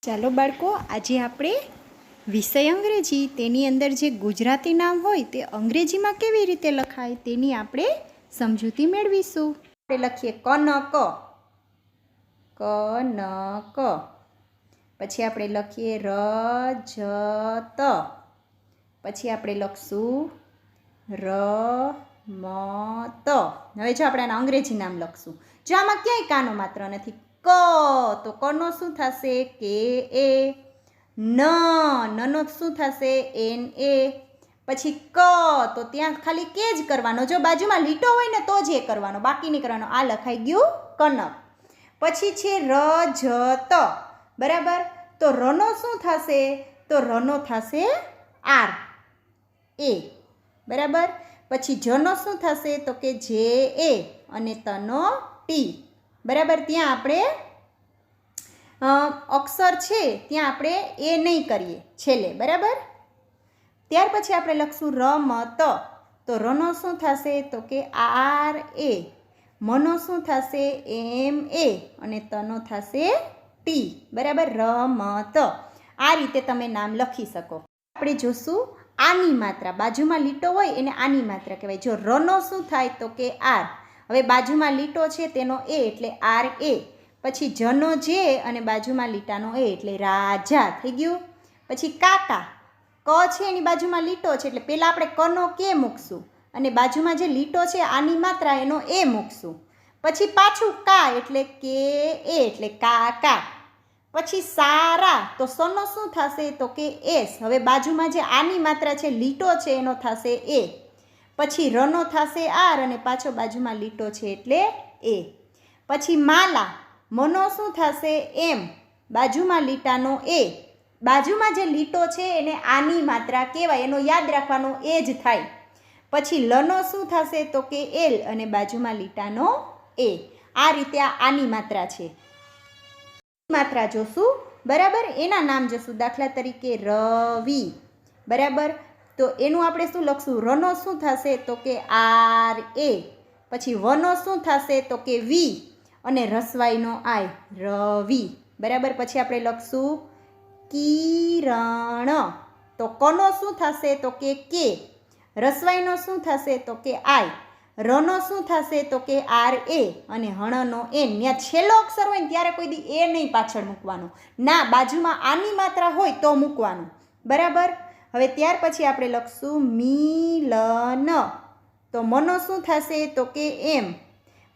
ચાલો બાળકો, આજે આપણે વિષય અંગ્રેજી તેની અંદર જે ગુજરાતી નામ હોય તે અંગ્રેજીમાં કેવી રીતે લખાય તેની આપણે સમજૂતી મેળવીશું. આપણે લખીએ કનક, કનક. પછી આપણે લખીએ રજત. પછી આપણે લખશું રમત. હવે જો આપણે આના અંગ્રેજી નામ લખશું. જો આમાં ક્યાંય કાનો માત્ર નથી. ક તો કનો શું થશે? કે એ. નનો શું થશે? એન એ. પછી ક તો ત્યાં ખાલી કે જ કરવાનો. જો બાજુમાં લીટો હોય ને તો જ એ કરવાનો, બાકી નહીં કરવાનો. આ લખાઈ ગયું કનક. પછી છે રજત. બરાબર. તો રનો શું થશે? તો રનો થશે આર એ. બરાબર. પછી જનો શું થશે? તો કે જે એ અને તનો ટી. બરાબર. ત્યાં આપણે અક્ષર છે ત્યાં આપણે એ નહીં કરીએ છેલ્લે. બરાબર. ત્યાર પછી આપણે લખશું રમત. તો રનો શું થશે? તો કે આર એ. મનો શું થશે? એમ એ અને તનો થશે ટી. બરાબર. રમત. આ રીતે તમે નામ લખી શકો. આપણે જોશું આની માત્રા. બાજુમાં લીટો હોય એને આની માત્રા કહેવાય. જો રનો શું થાય? તો કે આર. હવે બાજુમાં લીટો છે તેનો એ એટલે આર એ. પછી જનો જે અને બાજુમાં લીટાનો એ એટલે રાજા. થઈ ગયું. પછી કાકા. ક છે એની બાજુમાં લીટો છે એટલે પહેલાં આપણે કનો કે મૂકશું અને બાજુમાં જે લીટો છે આની માત્રા એનો એ મૂકશું. પછી પાછું કા એટલે કે એ એટલે કાકા. પછી સારા. તો સનો શું થશે? તો કે એસ. હવે બાજુમાં જે આની માત્રા છે લીટો છે એનો થશે એ. પછી રનો થશે આર અને પાછો બાજુમાં લીટો છે એટલે એ. પછી માલા. મનો શું થશે? એમ. બાજુમાં લીટાનો એ. બાજુમાં જે લીટો છે એને આની માત્રા કહેવાય, એનો યાદ રાખવાનો એ જ થાય. પછી લનો શું થશે? તો કે એલ અને બાજુમાં લીટાનો એ. આ રીતે આની માત્રા છે. માત્રા જોશું. બરાબર. એના નામ જોશું. દાખલા તરીકે રવિ. બરાબર. તો એનું આપણે શું લખશું? રનો શું થશે? તો કે આર એ. પછી વનો શું થશે? તો કે વી અને રસવાઈનો આય રવિ. બરાબર. પછી આપણે લખશું કિરણ. તો કનો શું થશે? તો કે રસવાઈનો શું થશે? તો કે આય. રનો શું થશે? તો કે આર એ અને હણનો એન. ત્યાં છેલ્લો અક્ષર હોય ને ત્યારે કોઈ દી એ નહીં પાછળ મૂકવાનો. ના, બાજુમાં આની માત્રા હોય તો મૂકવાનું. બરાબર. હવે ત્યાર પછી આપણે લખશું મિલન. તો મનો શું થશે? તો કે એમ.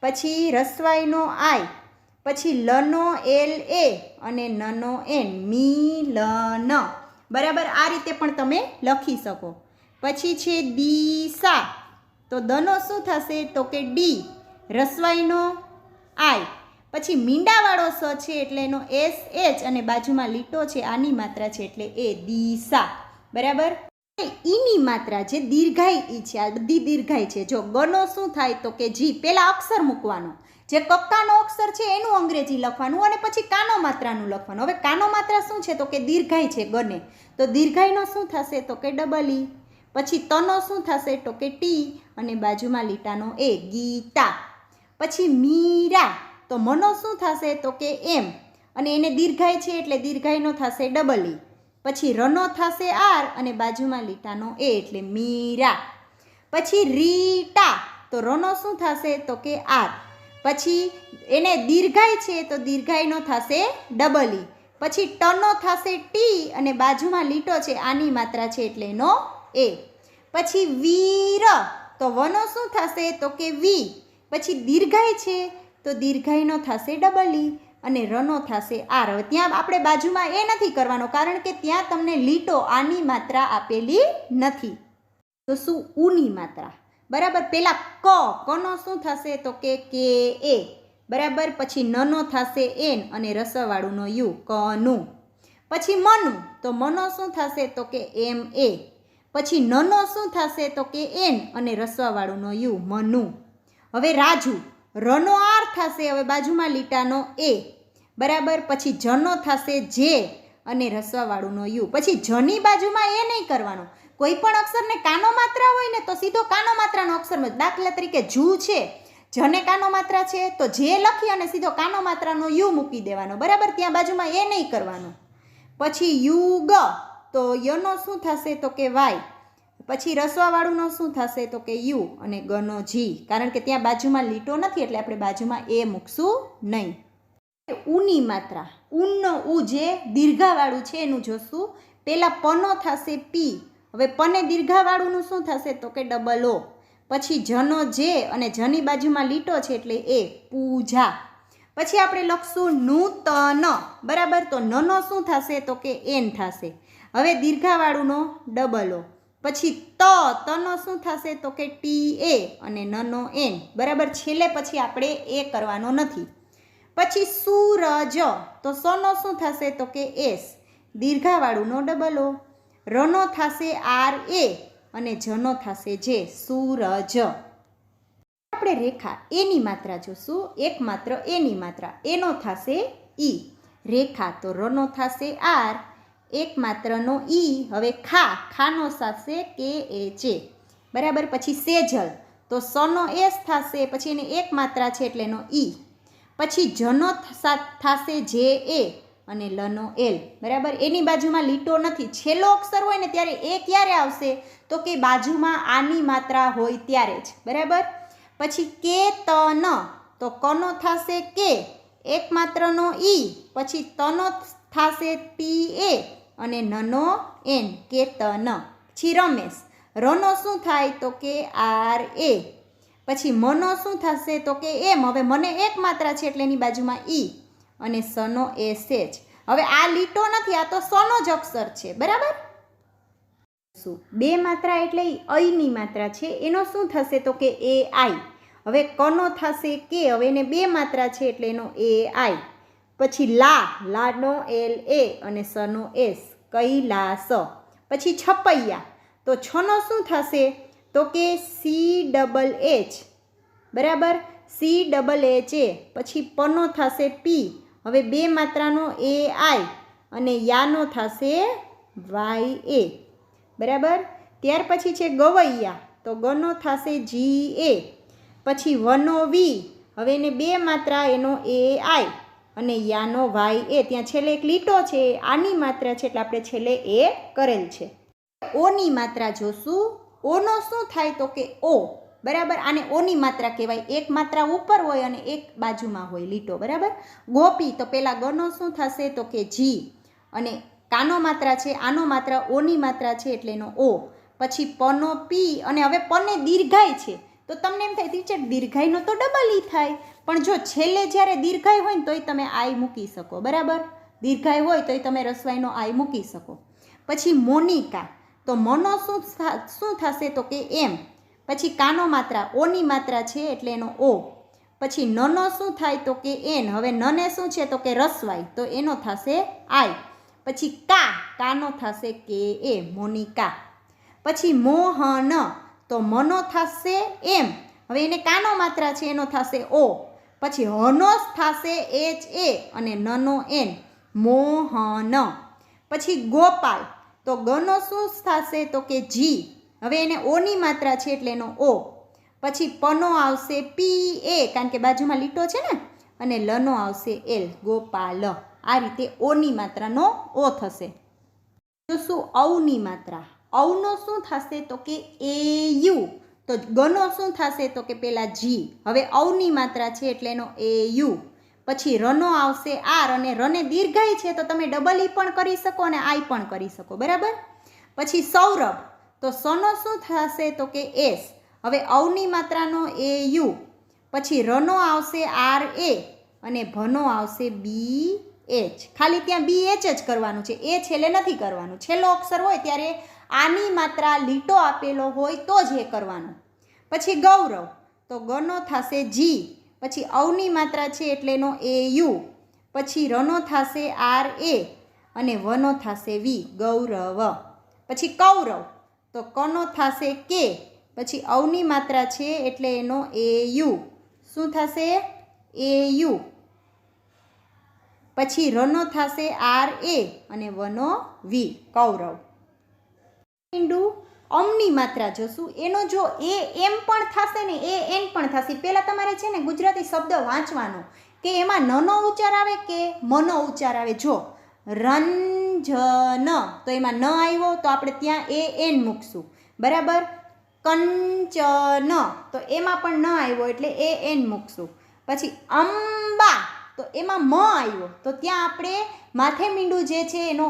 પછી રસવાઈનો આય. પછી લનો એલ એ અને નનો એન મિલન. બરાબર. આ રીતે પણ તમે લખી શકો. પછી છે દિશા. તો દનો શું થશે? તો કે ડી. રસવાઈનો આય. પછી મીંડાવાળો સ છે એટલે એનો એસ એચ અને બાજુમાં લીટો છે આની માત્રા છે એટલે એ દિશા. બરાબર. ઈની માત્રા જે દીર્ઘાઈ ઈ છે, આ બધી દીર્ઘાઈ છે. જો ગનો શું થાય? તો કે જી. પહેલા અક્ષર મૂકવાનો. જે કક્કાનો અક્ષર છે એનું અંગ્રેજી લખવાનું અને પછી કાનો માત્રાનું લખવાનું. હવે કાનો માત્રા શું છે? તો કે દીર્ઘાઈ છે ગને. તો દીર્ઘાઈનો શું થશે? તો કે ડબલ ઈ. પછી તનો શું થશે? તો કે ટી અને બાજુમાં લીટાનો એ ગીતા. પછી મીરા. તો મનો શું થશે? તો કે એમ અને એને દીર્ઘાઈ છે એટલે દીર્ઘાઈનો થશે ડબલ ઈ. પછી રનો થશે આર અને બાજુમાં લીટાનો એ એટલે મીરા. પછી રીટા. તો રનો શું થશે? તો કે આર. પછી એને દીર્ઘાઈ છે તો દીર્ઘાઈનો થશે ડબલ ઈ. પછી ટનો થશે ટી અને બાજુમાં લીટો છે આની માત્રા છે એટલે એનો એ. પછી વીર. તો વનો શું થશે? તો કે વી. પછી દીર્ઘાઈ છે તો દીર્ઘાઈનો થશે ડબલ ઈ અને રનો થશે આર. હવે ત્યાં આપણે બાજુમાં એ નથી કરવાનો કારણ કે ત્યાં તમને લીટો આની માત્રા આપેલી નથી. તો શું? ઉની માત્રા. બરાબર. પેલા કનો શું થશે? તો કે એ. બરાબર. પછી નનો થશે એન અને રસવાળુંનો યુ કનું. પછી મનું. તો મનો શું થશે? તો કે એમ એ. પછી નનો શું થશે? તો કે એન અને રસવાળુંનો યુ મનુ. હવે રાજુ. રનો આર થશે હવે બાજુમાં લીટાનો એ. બરાબર. પછી જનો થશે જે અને રસવાળુંનો યુ. પછી જની બાજુમાં એ નહીં કરવાનો. કોઈ પણ અક્ષરને કાનો માત્રા હોય ને તો સીધો કાનો માત્રાનો અક્ષર. દાખલા તરીકે જુ છે, જને કાનો માત્રા છે તો જે લખી અને સીધો કાનો માત્રાનો યુ મૂકી દેવાનો. બરાબર. ત્યાં બાજુમાં એ નહીં કરવાનો. પછી યુગ તો યનો શું થશે તો કે વાય, પછી રસવાવાળુંનો શું થશે તો કે યુ અને ગનો જી, કારણ કે ત્યાં બાજુમાં લીટો નથી એટલે આપણે બાજુમાં એ મૂકશું નહીં. ઉની માત્રા, ઉનનો ઉ જે દીર્ઘાવાળું છે એનું જોશું. પહેલાં પનો થશે પી, હવે પને દીર્ઘાવાળુંનું શું થશે તો કે ડબલ ઓ, પછી જનો જે અને જની બાજુમાં લીટો છે એટલે એ પૂજા. પછી આપણે લખશું નૂતન, બરાબર. તો નનો શું થશે તો કે એન થશે, હવે દીર્ઘાવાળુંનો ડબલ ઓ, પછી તનો શું થશે તો કે ટી એ અને નનો એન, બરાબર. છેલ્લે પછી આપણે એ કરવાનો નથી. પછી સૂરજ તો સોનો શું થશે તો કે એસ, દીર્ઘાવાળુંનો ડબલ ઓ, રનો થશે આર એ અને જનો થશે જે, સૂરજ. આપણે રેખા એની માત્રા જોશું, એક માત્ર એની માત્રા, એનો થશે ઈ, રેખા તો રનો થશે આર, એક માત્રનો ઈ, હવે ખાનો થશે કે એ છે, બરાબર. પછી સેજલ તો સનો એસ થશે, પછી એને એક માત્રા છે એટલે એનો ઈ, પછી જનો થશે જે એ અને લનો એલ, બરાબર. એની બાજુમાં લીટો નથી, છેલ્લો અક્ષર હોય ને ત્યારે એ ક્યારે આવશે તો કે બાજુમાં આની માત્રા હોય ત્યારે જ, બરાબર. પછી કે તન તો કનો થશે કે, એક માત્રનો ઈ, પછી તનો થશે ટી એ અને નનો એન, કે તન. પછી રમેશ, રનો શું થાય તો કે આર એ, પછી મનો શું થશે તો કે એમ, હવે મને એક માત્રા છે એટલે એની બાજુમાં ઈ અને સનો એ સેજ. હવે આ લીટો નથી, આ તો સનો જ અક્ષર છે, બરાબર. બે માત્રા એટલે અયની માત્રા છે, એનો શું થશે તો કે એ આઈ, હવે કનો થશે કે, હવે એને બે માત્રા છે એટલે એનો એ આઈ. પછી લાનો એલ એ અને સનો એસ, કૈલાસ. પછી છપૈયા તો છનો શું થશે તો કે સી ડબલ એચ, બરાબર, સી ડબલ એચ એ, પછી પનો થશે પી, હવે બે માત્રાનો એ આઈ અને યાનો થશે વાય એ, બરાબર. ત્યાર પછી છે ગવૈયા તો ગનો થશે જી એ, પછી વનો વી, હવે એને બે માત્રા, એનો એ આઈ અને યાનો વાય એ, ત્યાં છેલ્લે એક લીટો છે, આની માત્રા છે એટલે આપણે છેલ્લે એ કરેલ છે. ઓની માત્રા જોશું, ઓનો શું થાય તો કે ઓ, બરાબર. આને ઓની માત્રા કહેવાય, એક માત્રા ઉપર હોય અને એક બાજુમાં હોય લીટો, બરાબર. ગોપી તો પેલા ગનો શું થશે તો કે જી અને કાનો માત્રા છે, આનો માત્રા ઓની માત્રા છે એટલે એનો ઓ, પછી પનો પી અને હવે પને દીર્ઘાય છે તો તમને એમ થાય ટીચર દીર્ઘાયનો તો ડબલ ઈ થાય, પણ જો છેલ્લે જ્યારે દીર્ઘાય હોય ને તોય તમે આઈ મૂકી શકો, બરાબર. દીર્ઘાય હોય તોય તમે રસવાઈનો આઈ મૂકી શકો. પછી મોનિકા તો મનો શું થશે તો કે એમ, પછી કાનો માત્રા ઓની માત્રા છે એટલે એનો ઓ, પછી નનો શું થાય તો કે એન, હવે નને શું છે તો કે રસવાઈ તો એનો થશે આઈ, પછી કાનો થશે કે એ, મોનિકા. પછી મોહન તો મનો થશે એમ, હવે એને કાનો માત્રા છે એનો થશે ઓ, પછી હનો થશે એચ એ અને નનો એન, મોહન. પછી ગોપાલ તો ગનો શું થશે તો કે જી, હવે એને ઓની માત્રા છે એટલે એનો ઓ, પછી પનો આવશે પી એ કારણ કે બાજુમાં લીટો છે ને, અને લનો આવશે એલ, ગોપાલ. આ રીતે ઓની માત્રાનો ઓ થશે. તો શું ઔની માત્રા, ઔનો શું થશે તો કે એ યુ, તો ગનો શું થશે તો કે પેલા જી, હવે ઔની માત્રા છે એટલે એનો એ યુ, પછી રનો આવશે આર અને રને દીર્ઘાય છે તો તમે ડબલ ઈ પણ કરી શકો અને આઈ પણ કરી શકો, બરાબર. પછી સૌરભ તો સનો શું થશે તો કે એસ, હવે ઔની માત્રાનો એ યુ, પછી રનો આવશે આર એ અને ભનો આવશે બી એચ, ખાલી ત્યાં બી એચ જ કરવાનું છે, એ છેલ્લે નથી કરવાનું, છેલ્લો અક્ષર હોય ત્યારે આની માત્રા લીટો આપેલો હોય તો જ એ કરવાનું. પછી ગૌરવ તો ગનો થશે જી, પછી ઔની માત્રા છે એટલે એનો એ યુ, પછી રનો થશે આર એ અને વનો થશે વી, ગૌરવ. પછી કૌરવ તો કનો થશે કે, પછી ઔની માત્રા છે એટલે એનો એ યુ, શું થશે એ યુ, પછી રનો થશે આર એ અને વનો વી, કૌરવ. અમની માત્રા જોશું, એનો જો એ એમ પણ થશે ને એ એન પણ થશે. પહેલાં તમારે છે ને ગુજરાતી શબ્દ વાંચવાનો કે એમાં નનો ઉચ્ચાર આવે કે મનો ઉચ્ચાર આવે. જો રંજન કંજન, તો એમાં ન આવ્યો તો આપણે ત્યાં એન મૂકશું, બરાબર. કંચન, તો એમાં પણ ન આવ્યો એટલે એન મૂકશું. પછી અંબા, તો એમાં મ આવ્યો તો ત્યાં આપણે માથે મીંડું જે છે એનો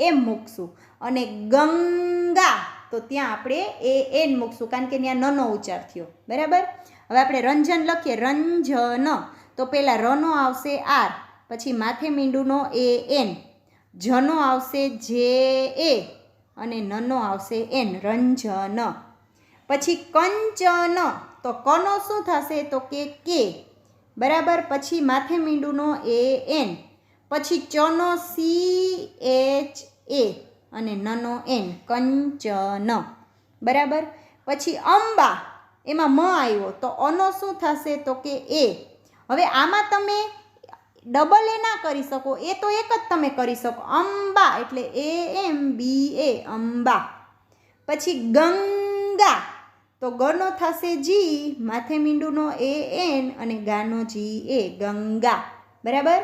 એમ મૂકશું. અને ગંગા, તો ત્યાં આપણે એન મૂકશું કારણ કે ત્યાં નનો ઉચ્ચાર થયો, બરાબર. હવે આપણે રંજન લખીએ, રંજન, તો પહેલાં રનો આવશે આર, પછી માથે મીંડુંનો એન, જનો આવશે જે એ અને નનો આવશે એન, રંજન. પછી કંચન, તો કનો શું થશે તો કે, બરાબર. પછી માથે મીંડુંનો એન, પછી ચનો CHA અને નનો એન, કંચન, બરાબર. પછી અંબા, એમાં મ આવ્યો તો અનો શું થશે તો કે એ. હવે આમાં તમે ડબલ એ ના કરી શકો, એ તો એક જ તમે કરી શકો, અંબા એટલે AMBA, અંબા. પછી ગંગા, તો ગનો થશે જી, માથે મીંડુંનો એન અને ગાનો GA, ગંગા, બરાબર.